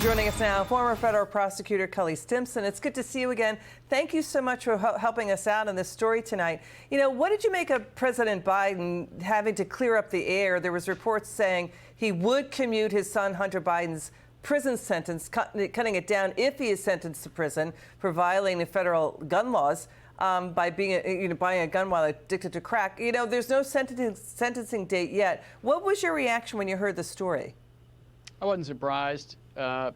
Joining us now, former federal prosecutor Cully Stimson. It's good to see you again. Thank you so much for helping us out on this story tonight. You know, what did you make of President Biden having to clear up the air? There was reports saying he would commute his son Hunter Biden's prison sentence, cutting it down if he is sentenced to prison for violating federal gun laws by being, buying a gun while addicted to crack. You know, there's no sentencing date yet. What was your reaction when you heard the story? I wasn't surprised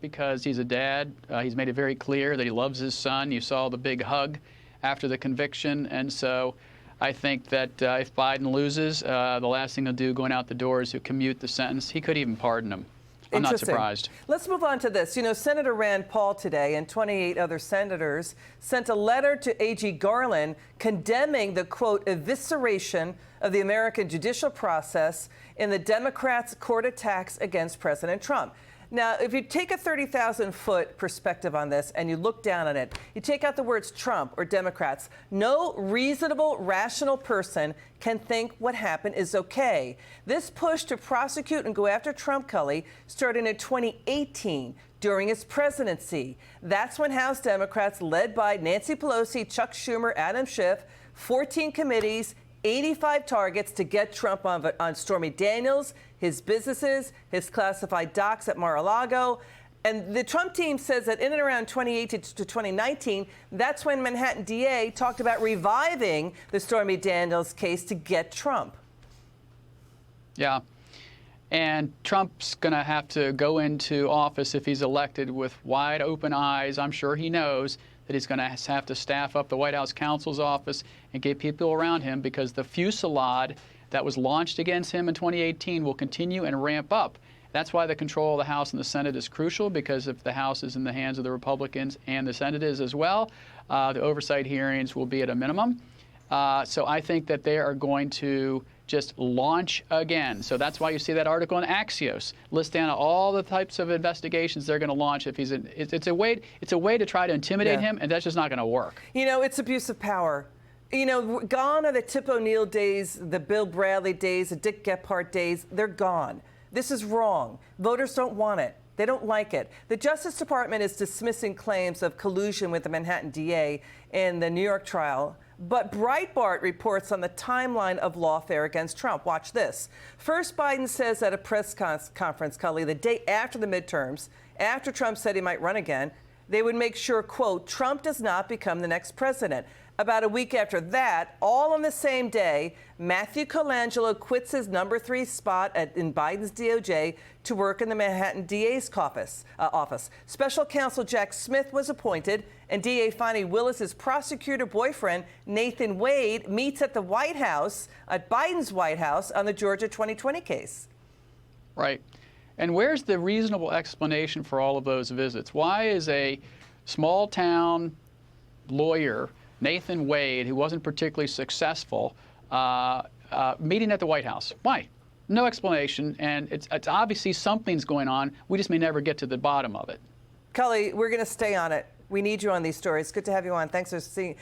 because he's a dad. He's made it very clear that he loves his son. You saw the big hug after the conviction. And so I think that if Biden loses, the last thing he'll do going out the door is to commute the sentence. He could even pardon him. I'm not surprised. Let's move on to this. You know, Senator Rand Paul today and 28 other senators sent a letter to AG Garland condemning the, quote, evisceration of the American judicial process in the Democrats' court attacks against President Trump. Now, if you take a 30,000-foot perspective on this and you look down on it, you take out the words Trump or Democrats, no reasonable, rational person can think what happened is okay. This push to prosecute and go after Trump, Cully, started in 2018 during his presidency. That's when House Democrats, led by Nancy Pelosi, Chuck Schumer, Adam Schiff, 14 committees, 85 targets to get Trump on Stormy Daniels, his businesses, his classified docs at Mar-a-Lago. And the Trump team says that in and around 2018 to 2019, that's when Manhattan DA talked about reviving the Stormy Daniels case to get Trump. Yeah. And Trump's going to have to go into office if he's elected with wide open eyes. I'm sure he knows that he's going to have to staff up the White House counsel's office and get people around him, because the fusillade that was launched against him in 2018 will continue and ramp up. That's why the control of the House and the Senate is crucial, because if the House is in the hands of the Republicans and the Senate is as well, the oversight hearings will be at a minimum. So I think that they are going to just launch again. So that's why you see that article in Axios list down all the types of investigations they're going to launch if he's in. It's a way to try to intimidate him, and that's just not going to work. You know, it's abuse of power. You know, gone are the Tip O'Neill days, the Bill Bradley days, the Dick Gephardt days. They're gone. This is wrong. Voters don't want it. They don't like it. The Justice Department is dismissing claims of collusion with the Manhattan DA in the New York trial. But Breitbart reports on the timeline of lawfare against Trump. Watch this. First, Biden says at a press conference, Cully, the day after the midterms, after Trump said he might run again, they would make sure, quote, Trump does not become the next president. About a week after that, all on the same day, Matthew Colangelo quits his #3 spot in Biden's DOJ to work in the Manhattan DA's office. Special counsel Jack Smith was appointed, and DA Fani Willis's prosecutor boyfriend, Nathan Wade, meets at the White House, at Biden's White House, on the Georgia 2020 case. Right. And where's the reasonable explanation for all of those visits? Why is a small-town lawyer, Nathan Wade, who wasn't particularly successful, meeting at the White House? Why? No explanation, and it's obviously something's going on. We just may never get to the bottom of it. Cully, we're going to stay on it. We need you on these stories. Good to have you on. Thanks for seeing.